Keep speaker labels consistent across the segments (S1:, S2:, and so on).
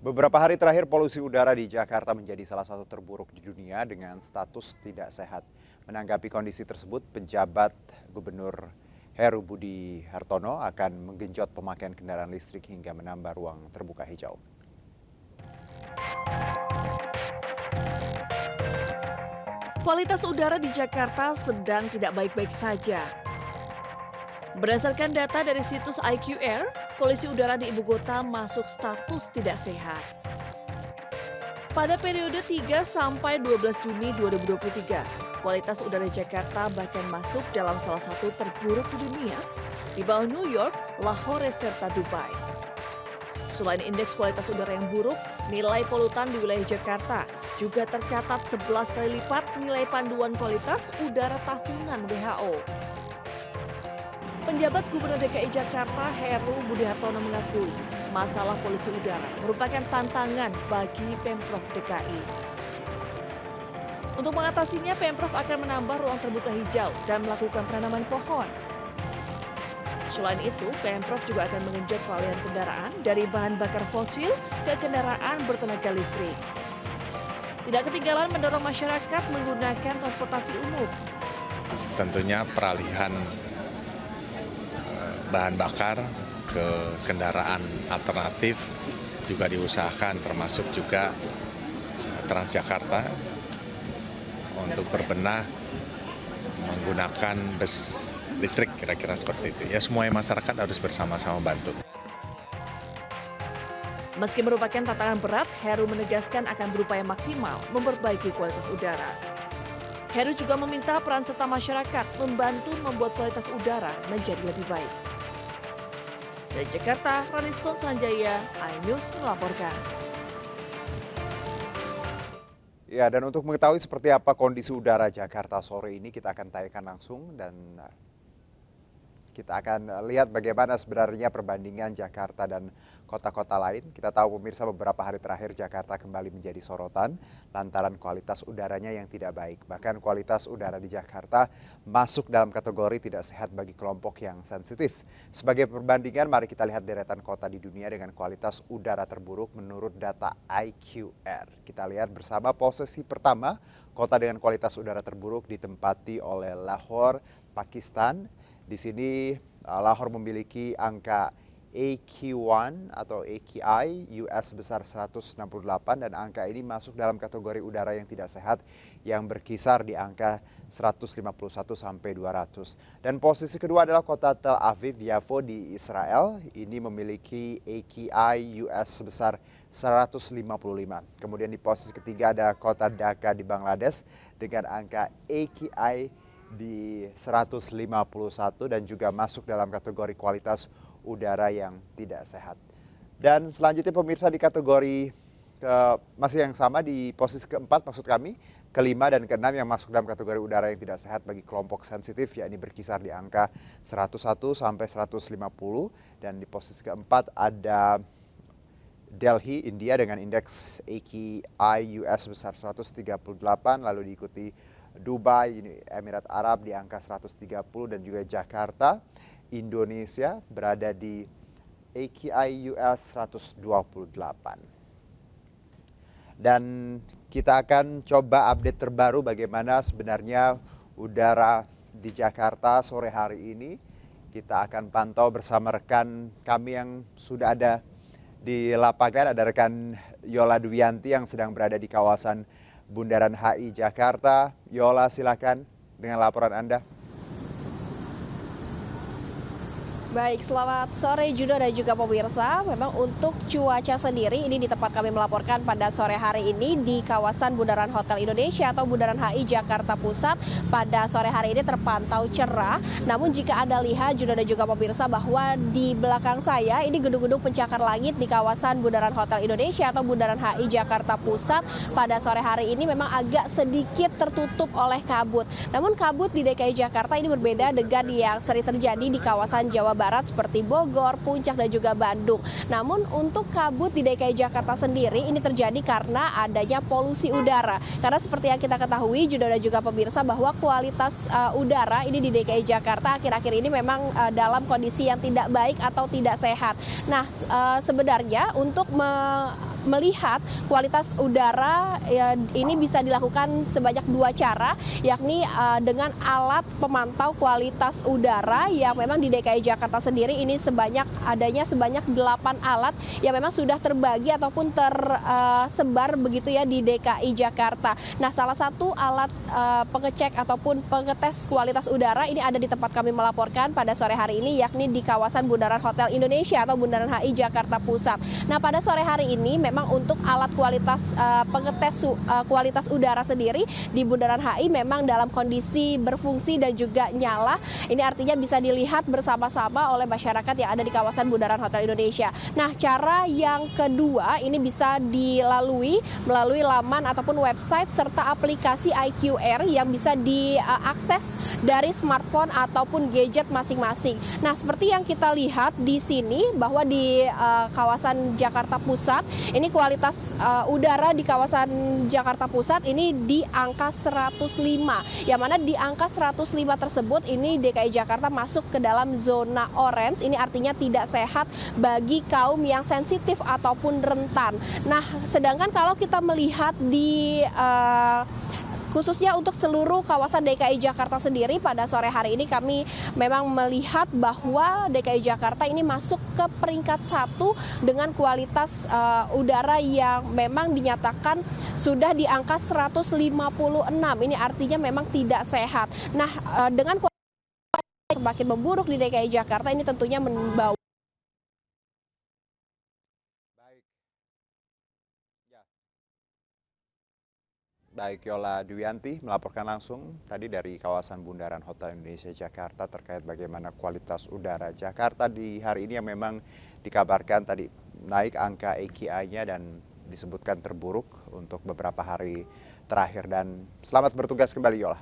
S1: Beberapa hari terakhir polusi udara di Jakarta menjadi salah satu terburuk di dunia dengan status tidak sehat. Menanggapi kondisi tersebut, penjabat Gubernur Heru Budi Hartono akan menggenjot pemakaian kendaraan listrik hingga menambah ruang terbuka hijau.
S2: Kualitas udara di Jakarta sedang tidak baik-baik saja. Berdasarkan data dari situs IQ Air, polusi udara di ibu kota masuk status tidak sehat. Pada periode 3 sampai 12 Juni 2023, kualitas udara Jakarta bahkan masuk dalam salah satu terburuk di dunia, di bawah New York, Lahore, serta Dubai. Selain indeks kualitas udara yang buruk, nilai polutan di wilayah Jakarta juga tercatat 11 kali lipat nilai panduan kualitas udara tahunan WHO. Penjabat Gubernur DKI Jakarta Heru Budi Hartono mengakui masalah polusi udara merupakan tantangan bagi Pemprov DKI. Untuk mengatasinya, Pemprov akan menambah ruang terbuka hijau dan melakukan penanaman pohon. Selain itu, Pemprov juga akan mengenjot pengalihan kendaraan dari bahan bakar fosil ke kendaraan bertenaga listrik. Tidak ketinggalan mendorong masyarakat menggunakan transportasi umum.
S3: Tentunya peralihan bahan bakar ke kendaraan alternatif juga diusahakan, termasuk juga Transjakarta untuk berbenah menggunakan bus listrik, kira-kira seperti itu. Ya, semuanya masyarakat harus bersama-sama bantu.
S2: Meski merupakan tantangan berat, Heru menegaskan akan berupaya maksimal memperbaiki kualitas udara. Heru juga meminta peran serta masyarakat membantu membuat kualitas udara menjadi lebih baik. Dari Jakarta, Raniston Sanjaya, iNews melaporkan.
S1: Ya, dan untuk mengetahui seperti apa kondisi udara Jakarta sore ini, kita akan tayangkan langsung dan kita akan lihat bagaimana sebenarnya perbandingan Jakarta dan kota-kota lain. Kita tahu pemirsa, beberapa hari terakhir Jakarta kembali menjadi sorotan lantaran kualitas udaranya yang tidak baik. Bahkan kualitas udara di Jakarta masuk dalam kategori tidak sehat bagi kelompok yang sensitif. Sebagai perbandingan, mari kita lihat deretan kota di dunia dengan kualitas udara terburuk menurut data IQ Air. Kita lihat bersama posisi pertama, kota dengan kualitas udara terburuk ditempati oleh Lahore, Pakistan. Di sini Lahore memiliki angka AQ1 atau AQI US sebesar 168 dan angka ini masuk dalam kategori udara yang tidak sehat yang berkisar di angka 151 sampai 200. Dan posisi kedua adalah kota Tel Aviv Yafo di Israel. Ini memiliki AQI US sebesar 155. Kemudian di posisi ketiga ada kota Dhaka di Bangladesh dengan angka AQI di 151 dan juga masuk dalam kategori kualitas udara yang tidak sehat. Dan selanjutnya pemirsa, di kategori masih yang sama di posisi keempat, maksud kami kelima dan keenam yang masuk dalam kategori udara yang tidak sehat bagi kelompok sensitif, yakni berkisar di angka 101 sampai 150. Dan di posisi keempat ada Delhi, India dengan indeks AQI US sebesar 138, lalu diikuti Dubai, Emirat Arab di angka 130 dan juga Jakarta, Indonesia berada di AQI US 128. Dan kita akan coba update terbaru bagaimana sebenarnya udara di Jakarta sore hari ini. Kita akan pantau bersama rekan kami yang sudah ada di lapangan, ada rekan Yola Dwianti yang sedang berada di kawasan Bundaran HI Jakarta. Yola, silakan dengan laporan Anda.
S4: Baik, selamat sore Juno dan juga pemirsa. Memang untuk cuaca sendiri ini di tempat kami melaporkan pada sore hari ini di kawasan Bundaran Hotel Indonesia atau Bundaran HI Jakarta Pusat pada sore hari ini terpantau cerah. Namun jika Anda lihat Juno dan juga pemirsa bahwa di belakang saya ini gedung-gedung pencakar langit di kawasan Bundaran Hotel Indonesia atau Bundaran HI Jakarta Pusat pada sore hari ini memang agak sedikit tertutup oleh kabut. Namun kabut di DKI Jakarta ini berbeda dengan yang sering terjadi di kawasan Jawa Barat seperti Bogor, Puncak dan juga Bandung. Namun untuk kabut di DKI Jakarta sendiri ini terjadi karena adanya polusi udara. Karena seperti yang kita ketahui Juno dan juga pemirsa bahwa kualitas udara ini di DKI Jakarta akhir-akhir ini memang dalam kondisi yang tidak baik atau tidak sehat. Nah, sebenarnya untuk melihat kualitas udara ini bisa dilakukan sebanyak 2 cara, yakni dengan alat pemantau kualitas udara yang memang di DKI Jakarta sendiri ini adanya sebanyak 8 alat yang memang sudah terbagi ataupun tersebar begitu ya di DKI Jakarta. Nah, salah satu alat pengecek ataupun pengetes kualitas udara ini ada di tempat kami melaporkan pada sore hari ini, yakni di kawasan Bundaran Hotel Indonesia atau Bundaran HI Jakarta Pusat. Nah, pada sore hari ini memang untuk alat kualitas pengetes kualitas udara sendiri di Bundaran HI memang dalam kondisi berfungsi dan juga nyala. Ini artinya bisa dilihat bersama-sama oleh masyarakat yang ada di kawasan Bundaran Hotel Indonesia. Nah, cara yang kedua ini bisa dilalui melalui laman ataupun website serta aplikasi IQR yang bisa diakses dari smartphone ataupun gadget masing-masing. Nah, seperti yang kita lihat di sini bahwa di kawasan Jakarta Pusat ini kualitas udara di kawasan Jakarta Pusat ini di angka 105. Yang mana di angka 105 tersebut ini DKI Jakarta masuk ke dalam zona orange. Ini artinya tidak sehat bagi kaum yang sensitif ataupun rentan. Nah, sedangkan kalau kita melihat di khususnya untuk seluruh kawasan DKI Jakarta sendiri pada sore hari ini kami memang melihat bahwa DKI Jakarta ini masuk ke peringkat 1 dengan kualitas udara yang memang dinyatakan sudah di angka 156. Ini artinya memang tidak sehat. Nah, dengan kualitas semakin memburuk di DKI Jakarta ini tentunya membawa
S1: Baik, Yola Dwianti melaporkan langsung tadi dari kawasan Bundaran Hotel Indonesia Jakarta terkait bagaimana kualitas udara Jakarta di hari ini yang memang dikabarkan tadi naik angka AQI-nya dan disebutkan terburuk untuk beberapa hari terakhir. Dan selamat bertugas kembali, Yola.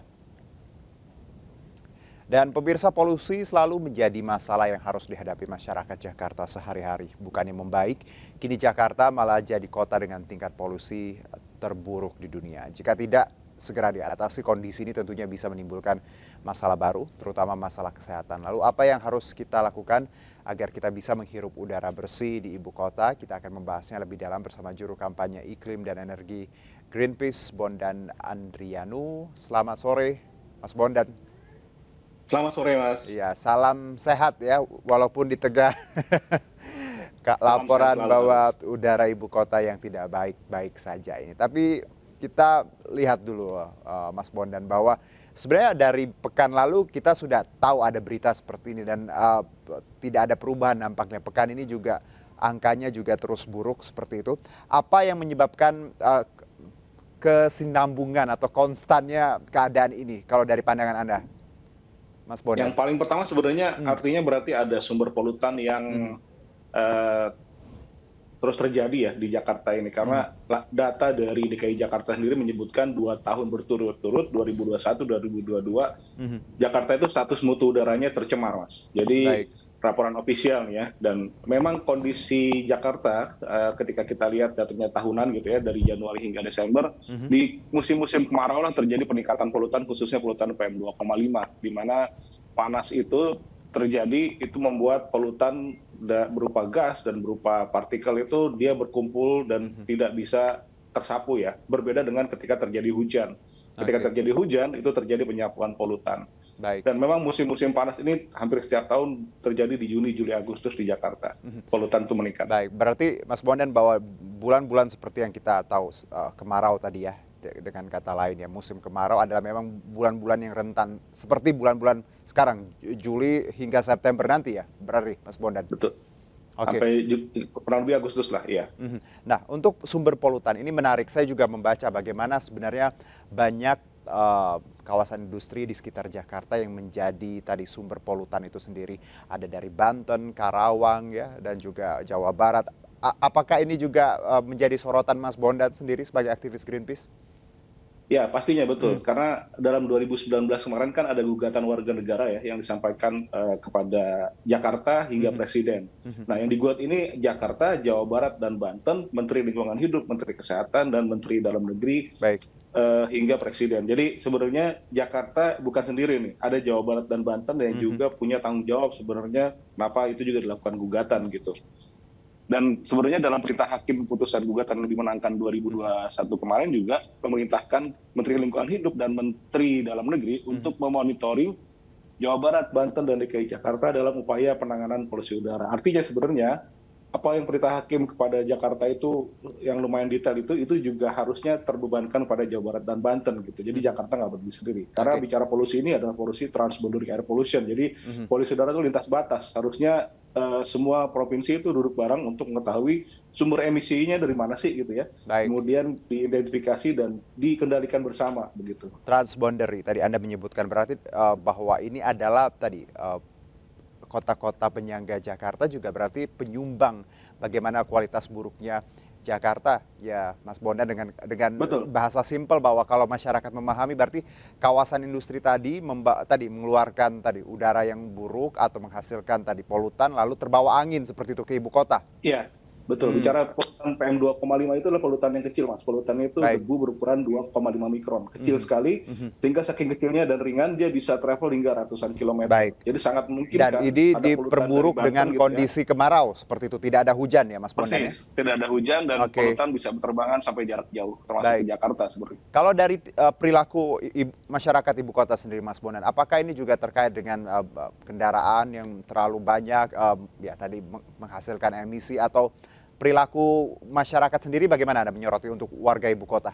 S1: Dan pemirsa, polusi selalu menjadi masalah yang harus dihadapi masyarakat Jakarta sehari-hari. Bukannya membaik, kini Jakarta malah jadi kota dengan tingkat polusi terburuk di dunia. Jika tidak segera diatasi, kondisi ini tentunya bisa menimbulkan masalah baru, terutama masalah kesehatan. Lalu apa yang harus kita lakukan agar kita bisa menghirup udara bersih di ibu kota? Kita akan membahasnya lebih dalam bersama juru kampanye iklim dan energi Greenpeace, Bondan Andrianu. Selamat sore, Mas Bondan.
S5: Selamat sore, Mas.
S1: Iya, salam sehat ya, walaupun di tengah laporan bahwa udara ibu kota yang tidak baik-baik saja ini. Tapi kita lihat dulu, Mas Bondan, bahwa sebenarnya dari pekan lalu kita sudah tahu ada berita seperti ini dan tidak ada perubahan nampaknya. Pekan ini juga angkanya juga terus buruk seperti itu. Apa yang menyebabkan kesinambungan atau konstannya keadaan ini kalau dari pandangan Anda, Mas Bondan?
S5: Yang paling pertama sebenarnya artinya berarti ada sumber polutan yang terus terjadi ya di Jakarta ini, karena data dari DKI Jakarta sendiri menyebutkan 2 tahun berturut-turut 2021-2022 Jakarta itu status mutu udaranya tercemar, Mas. Jadi laporan ofisial ya, dan memang kondisi Jakarta ketika kita lihat datanya tahunan gitu ya dari Januari hingga Desember di musim-musim kemarau lah terjadi peningkatan polutan, khususnya polutan PM2,5, di mana panas itu terjadi, itu membuat polutan berupa gas dan berupa partikel itu dia berkumpul dan tidak bisa tersapu ya. Berbeda dengan ketika terjadi hujan. Ketika terjadi hujan itu terjadi penyapuan polutan. Dan memang musim-musim panas ini hampir setiap tahun terjadi di Juni, Juli, Agustus di Jakarta. Polutan itu meningkat.
S1: Baik, berarti Mas Bondan bahwa bulan-bulan seperti yang kita tahu kemarau tadi ya, dengan kata lain ya, musim kemarau adalah memang bulan-bulan yang rentan seperti bulan-bulan sekarang, Juli hingga September nanti ya, berarti Mas Bondan.
S5: Betul.
S1: Oke.
S5: Sampai kurang lebih Agustus lah, iya.
S1: Nah, untuk sumber polutan ini menarik. Saya juga membaca bagaimana sebenarnya banyak kawasan industri di sekitar Jakarta yang menjadi tadi sumber polutan itu sendiri. Ada dari Banten, Karawang ya, dan juga Jawa Barat. Apakah ini juga menjadi sorotan Mas Bondan sendiri sebagai aktivis Greenpeace?
S5: Ya, pastinya betul. Karena dalam 2019 kemarin kan ada gugatan warga negara ya yang disampaikan kepada Jakarta hingga Presiden. Nah, yang digugat ini Jakarta, Jawa Barat, dan Banten, Menteri Lingkungan Hidup, Menteri Kesehatan, dan Menteri Dalam Negeri hingga Presiden. Jadi sebenarnya Jakarta bukan sendiri nih. Ada Jawa Barat dan Banten yang juga punya tanggung jawab sebenarnya kenapa itu juga dilakukan gugatan gitu. Dan sebenarnya dalam perintah hakim putusan gugatan yang dimenangkan 2021 kemarin juga memerintahkan Menteri Lingkungan Hidup dan Menteri Dalam Negeri untuk memonitoring Jawa Barat, Banten, dan DKI Jakarta dalam upaya penanganan polusi udara. Artinya sebenarnya apa yang perintah hakim kepada Jakarta itu yang lumayan detail itu juga harusnya terbebankan pada Jawa Barat dan Banten gitu. Jadi Jakarta nggak berdiri sendiri. Karena bicara polusi ini adalah polusi transboundary air pollution. Jadi polusi udara itu lintas batas. Harusnya semua provinsi itu duduk bareng untuk mengetahui sumber emisinya dari mana sih gitu ya.
S1: Baik.
S5: Kemudian diidentifikasi dan dikendalikan bersama begitu.
S1: Transboundary tadi Anda menyebutkan berarti bahwa ini adalah tadi kota-kota penyangga Jakarta juga berarti penyumbang bagaimana kualitas buruknya Jakarta ya Mas Bondan, dengan bahasa simpel bahwa kalau masyarakat memahami berarti kawasan industri tadi mengeluarkan tadi udara yang buruk atau menghasilkan tadi polutan lalu terbawa angin seperti itu ke ibu kota.
S5: Iya. Betul, bicara polutan PM 2,5 itu adalah polutan yang kecil, Mas. Polutannya itu debu berukuran 2,5 mikron. Kecil sekali, sehingga saking kecilnya dan ringan, dia bisa travel hingga ratusan kilometer. Jadi sangat mungkin
S1: dan ini diperburuk dengan kondisi kemarau, seperti itu. Tidak ada hujan ya, Mas Bondan?
S5: Persis, tidak ada hujan dan polutan bisa berterbangan sampai jarak jauh, termasuk di Jakarta sebenarnya.
S1: Kalau dari perilaku masyarakat ibu kota sendiri, Mas Bondan, apakah ini juga terkait dengan kendaraan yang terlalu banyak, ya tadi menghasilkan emisi, atau perilaku masyarakat sendiri bagaimana Anda menyoroti untuk warga ibu kota?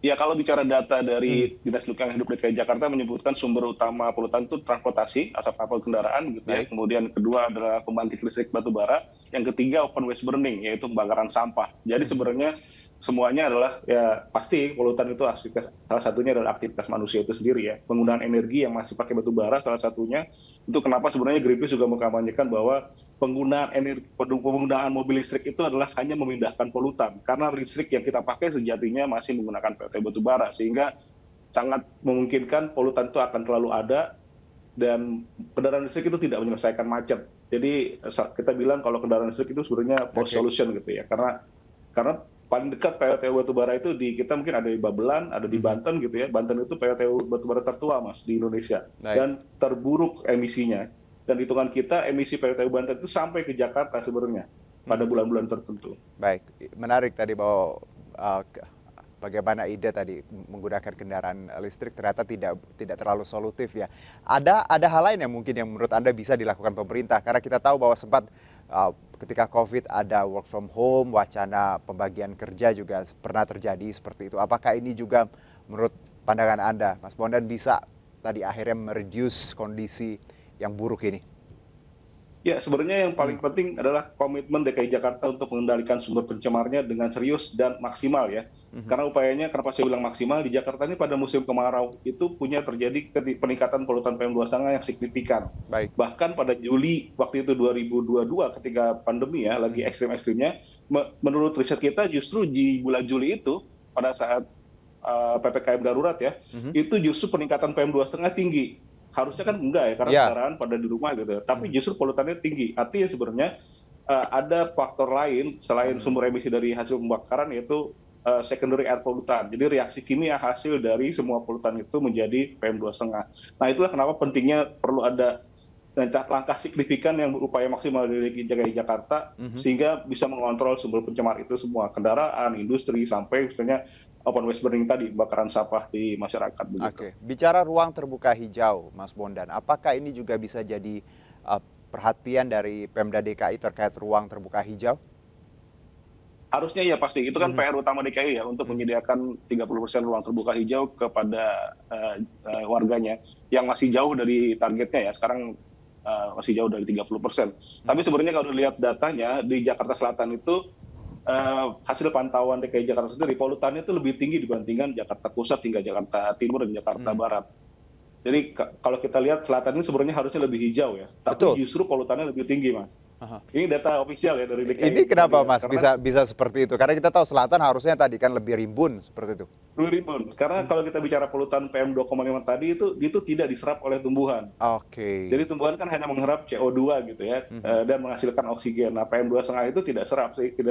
S5: Ya, kalau bicara data dari Dinas Lingkungan Hidup DKI Jakarta menyebutkan sumber utama polutan itu transportasi, asap kapal kendaraan gitu ya. Kemudian kedua adalah pembangkit listrik batu bara, yang ketiga open waste burning, yaitu pembakaran sampah. Jadi sebenarnya semuanya adalah ya pasti polutan itu salah satunya adalah aktivitas manusia itu sendiri ya. Penggunaan energi yang masih pakai batu bara salah satunya. Itu kenapa sebenarnya Greenpeace juga mengkampanyekan bahwa penggunaan mobil listrik itu adalah hanya memindahkan polutan, karena listrik yang kita pakai sejatinya masih menggunakan PLT batu bara, sehingga sangat memungkinkan polutan itu akan selalu ada dan kendaraan listrik itu tidak menyelesaikan macet. Jadi kita bilang kalau kendaraan listrik itu sebenarnya post solution gitu ya, karena paling dekat PLTU batubara itu di kita mungkin ada di Babelan, ada di Banten gitu ya. Banten itu PLTU batubara tertua, Mas, di Indonesia dan terburuk emisinya. Dan hitungan kita emisi PLTU Banten itu sampai ke Jakarta sebenarnya pada bulan-bulan tertentu.
S1: Baik, menarik tadi bahwa bagaimana ide tadi menggunakan kendaraan listrik ternyata tidak terlalu solutif ya. Ada hal lain yang mungkin yang menurut Anda bisa dilakukan pemerintah, karena kita tahu bahwa sempat ketika COVID ada work from home, wacana pembagian kerja juga pernah terjadi seperti itu. Apakah ini juga menurut pandangan Anda, Mas Bondan, bisa tadi akhirnya mereduce kondisi yang buruk ini?
S5: Ya, sebenarnya yang paling penting adalah komitmen DKI Jakarta untuk mengendalikan sumber pencemarnya dengan serius dan maksimal ya. Karena upayanya, kenapa saya bilang maksimal, di Jakarta ini pada musim kemarau itu punya terjadi peningkatan polutan PM2,5 yang signifikan. Bahkan pada Juli waktu itu 2022 ketika pandemi ya, lagi ekstrim-ekstrimnya, menurut riset kita justru di bulan Juli itu pada saat PPKM darurat ya, itu justru peningkatan PM2,5 tinggi. Harusnya kan enggak ya, karena kendaraan pada di rumah gitu. Tapi justru polutannya tinggi. Artinya sebenarnya ada faktor lain selain sumber emisi dari hasil pembakaran, yaitu secondary air pollutant. Jadi reaksi kimia hasil dari semua polutan itu menjadi PM2,5. Nah, itulah kenapa pentingnya perlu ada langkah signifikan yang berupaya maksimal dari DKI Jakarta sehingga bisa mengontrol sumber pencemar itu semua, kendaraan, industri, sampai misalnya open waste burning tadi, bakaran sampah di masyarakat.
S1: Oke, bicara ruang terbuka hijau, Mas Bondan, apakah ini juga bisa jadi perhatian dari Pemda DKI terkait ruang terbuka hijau?
S5: Harusnya ya pasti, itu kan PR utama DKI ya, untuk menyediakan 30% ruang terbuka hijau kepada warganya, yang masih jauh dari targetnya ya, sekarang masih jauh dari 30%. Tapi sebenarnya kalau dilihat datanya, di Jakarta Selatan itu hasil pantauan DKI Jakarta sendiri, polutannya itu lebih tinggi dibandingkan Jakarta Pusat hingga Jakarta Timur dan Jakarta Barat. Jadi kalau kita lihat selatan ini sebenarnya harusnya lebih hijau ya, tapi justru polutannya lebih tinggi, Mas. Ini data ofisial ya dari DKI.
S1: Ini kenapa Mas bisa seperti itu? Karena kita tahu selatan harusnya tadi kan lebih rimbun seperti itu.
S5: Lebih rimbun. Karena kalau kita bicara polutan PM2,5 tadi itu tidak diserap oleh tumbuhan. Jadi tumbuhan kan hanya mengherap CO2 gitu ya, dan menghasilkan oksigen. Nah, PM2,5 itu tidak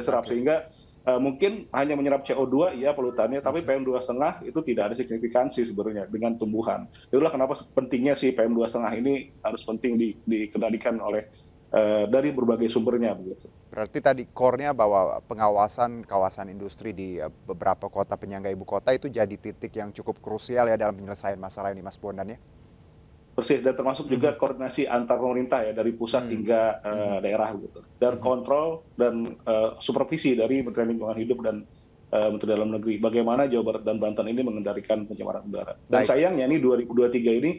S5: serap sehingga mungkin hanya menyerap CO2 ya polutannya, tapi PM2,5 itu tidak ada signifikansi sebenarnya dengan tumbuhan. Itulah kenapa pentingnya si PM2,5 ini harus penting dikendalikan oleh dari berbagai sumbernya begitu.
S1: Berarti tadi core-nya bahwa pengawasan kawasan industri di beberapa kota penyangga ibu kota itu jadi titik yang cukup krusial ya dalam penyelesaian masalah ini, Mas Bondan ya?
S5: Persis, dan termasuk juga koordinasi antar pemerintah ya, dari pusat hingga daerah gitu. Dan kontrol dan supervisi dari Menteri Lingkungan Hidup dan Menteri Dalam Negeri. Bagaimana Jawa Barat dan Banten ini mengendalikan pencemaran udara. Dan sayangnya ini 2023 ini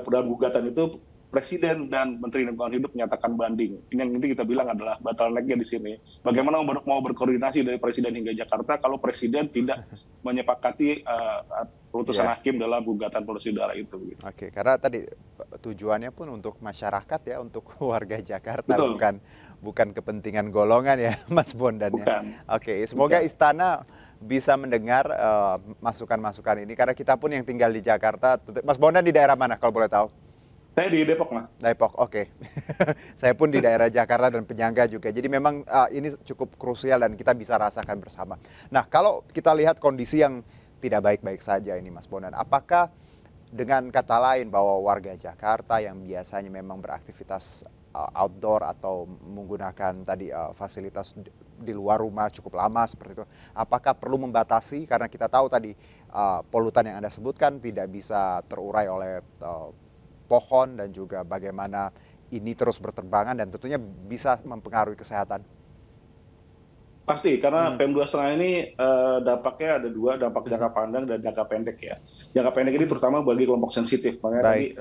S5: dalam gugatan itu Presiden dan Menteri Lingkungan Hidup menyatakan banding. Ini yang nanti kita bilang adalah bottleneck-nya di sini. Bagaimana mau berkoordinasi dari Presiden hingga Jakarta kalau Presiden tidak menyepakati putusan hakim dalam gugatan polusi udara itu.
S1: Oke, karena tadi tujuannya pun untuk masyarakat ya, untuk warga Jakarta, bukan kepentingan golongan ya, Mas Bondan ya. Oke, semoga Istana bisa mendengar masukan-masukan ini, karena kita pun yang tinggal di Jakarta. Mas Bondan di daerah mana kalau boleh tahu?
S5: Saya di Depok, Mas.
S1: Depok, oke. Saya pun di daerah Jakarta dan penyangga juga. Jadi memang ini cukup krusial dan kita bisa rasakan bersama. Nah, kalau kita lihat kondisi yang tidak baik-baik saja ini, Mas Bondan, apakah dengan kata lain bahwa warga Jakarta yang biasanya memang beraktivitas outdoor atau menggunakan tadi fasilitas di luar rumah cukup lama seperti itu, apakah perlu membatasi karena kita tahu tadi polutan yang Anda sebutkan tidak bisa terurai oleh pohon dan juga bagaimana ini terus berterbangan dan tentunya bisa mempengaruhi kesehatan?
S5: Pasti, karena PM2,5 ini dampaknya ada dua, dampak jangka pandang dan jangka pendek ya. Jangka pendek ini terutama bagi kelompok sensitif, makanya tadi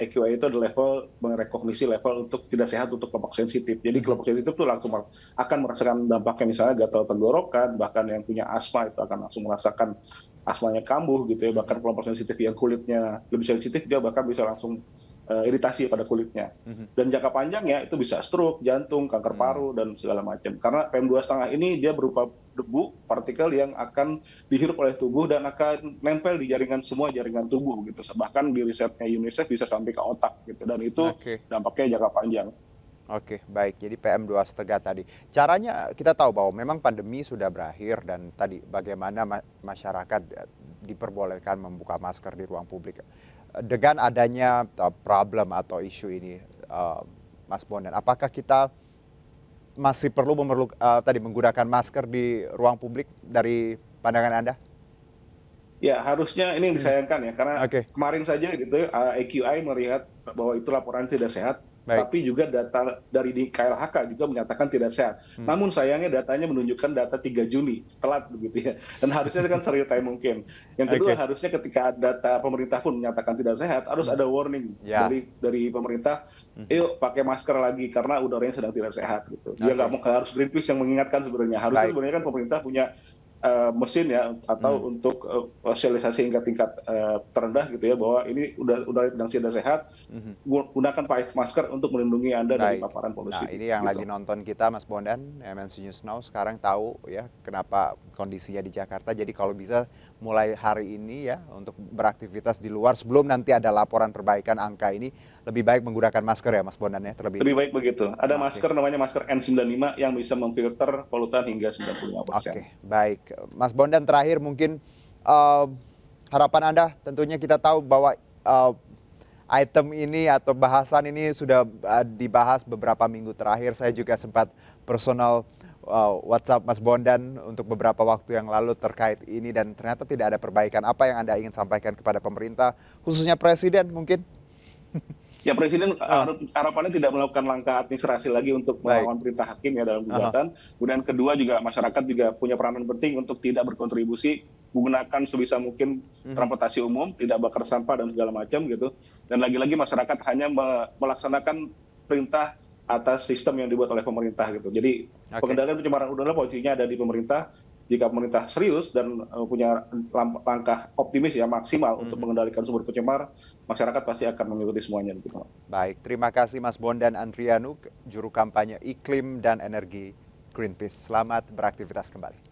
S5: AQI itu adalah level merekognisi level untuk tidak sehat untuk kelompok sensitif. Jadi kelompok sensitif itu langsung akan merasakan dampaknya, misalnya gatal tenggorokan, bahkan yang punya asma itu akan langsung merasakan asmanya kambuh gitu ya. Bahkan kelompok sensitif yang kulitnya lebih sensitif dia bahkan bisa langsung iritasi pada kulitnya. Dan jangka panjangnya itu bisa stroke, jantung, kanker paru, dan segala macam. Karena PM2,5 ini dia berupa debu, partikel yang akan dihirup oleh tubuh dan akan nempel di semua jaringan tubuh gitu. Bahkan di risetnya UNICEF bisa sampai ke otak gitu. Dan itu dampaknya jangka panjang.
S1: Oke, baik. Jadi PM2,5 tadi. Caranya kita tahu bahwa memang pandemi sudah berakhir dan tadi bagaimana masyarakat diperbolehkan membuka masker di ruang publik. Dengan adanya problem atau isu ini, Mas Bondan, apakah kita masih perlu menggunakan masker di ruang publik dari pandangan Anda?
S5: Ya, harusnya ini yang disayangkan ya, karena kemarin saja gitu AQI melihat bahwa itu laporan tidak sehat. Tapi juga data dari di KLHK juga menyatakan tidak sehat. Namun sayangnya datanya menunjukkan data 3 Juni, telat begitu ya. Dan harusnya kan real time mungkin. Yang kedua harusnya ketika data pemerintah pun menyatakan tidak sehat, harus ada warning dari pemerintah, yuk pakai masker lagi karena udaranya sedang tidak sehat gitu. Dia nggak mau, harus Greenpeace yang mengingatkan sebenarnya. Harusnya sebenarnya kan pemerintah punya mesin ya, atau untuk sosialisasi hingga tingkat terendah gitu ya, bahwa ini udah sedang tidak sehat, gunakan masker untuk melindungi Anda dari paparan polusi.
S1: Nah, ini yang lagi nonton kita, Mas Bondan, MNC News Now, sekarang tahu ya kenapa kondisinya di Jakarta. Jadi kalau bisa mulai hari ini ya untuk beraktivitas di luar sebelum nanti ada laporan perbaikan angka ini, lebih baik menggunakan masker ya, Mas Bondan ya,
S5: lebih baik begitu. Ada masker namanya masker N95 yang bisa memfilter polutan hingga 95%.
S1: Oke, baik. Mas Bondan, terakhir mungkin harapan Anda, tentunya kita tahu bahwa item ini atau bahasan ini sudah dibahas beberapa minggu terakhir. Saya juga sempat personal WhatsApp Mas Bondan untuk beberapa waktu yang lalu terkait ini dan ternyata tidak ada perbaikan. Apa yang Anda ingin sampaikan kepada pemerintah, khususnya Presiden mungkin?
S5: Ya, Presiden harapannya tidak melakukan langkah administrasi lagi untuk melawan perintah hakim ya dalam gugatan. Kemudian kedua juga masyarakat juga punya peranan penting untuk tidak berkontribusi, menggunakan sebisa mungkin transportasi umum, tidak bakar sampah dan segala macam gitu. Dan lagi-lagi masyarakat hanya melaksanakan perintah atas sistem yang dibuat oleh pemerintah gitu. Jadi pengendalian pencemaran udara posisinya ada di pemerintah. Jika pemerintah serius dan punya langkah optimis ya maksimal untuk mengendalikan sumber pencemar, masyarakat pasti akan mengikuti semuanya.
S1: Baik, terima kasih Mas Bondan Andrianu, juru kampanye iklim dan energi Greenpeace. Selamat beraktivitas kembali.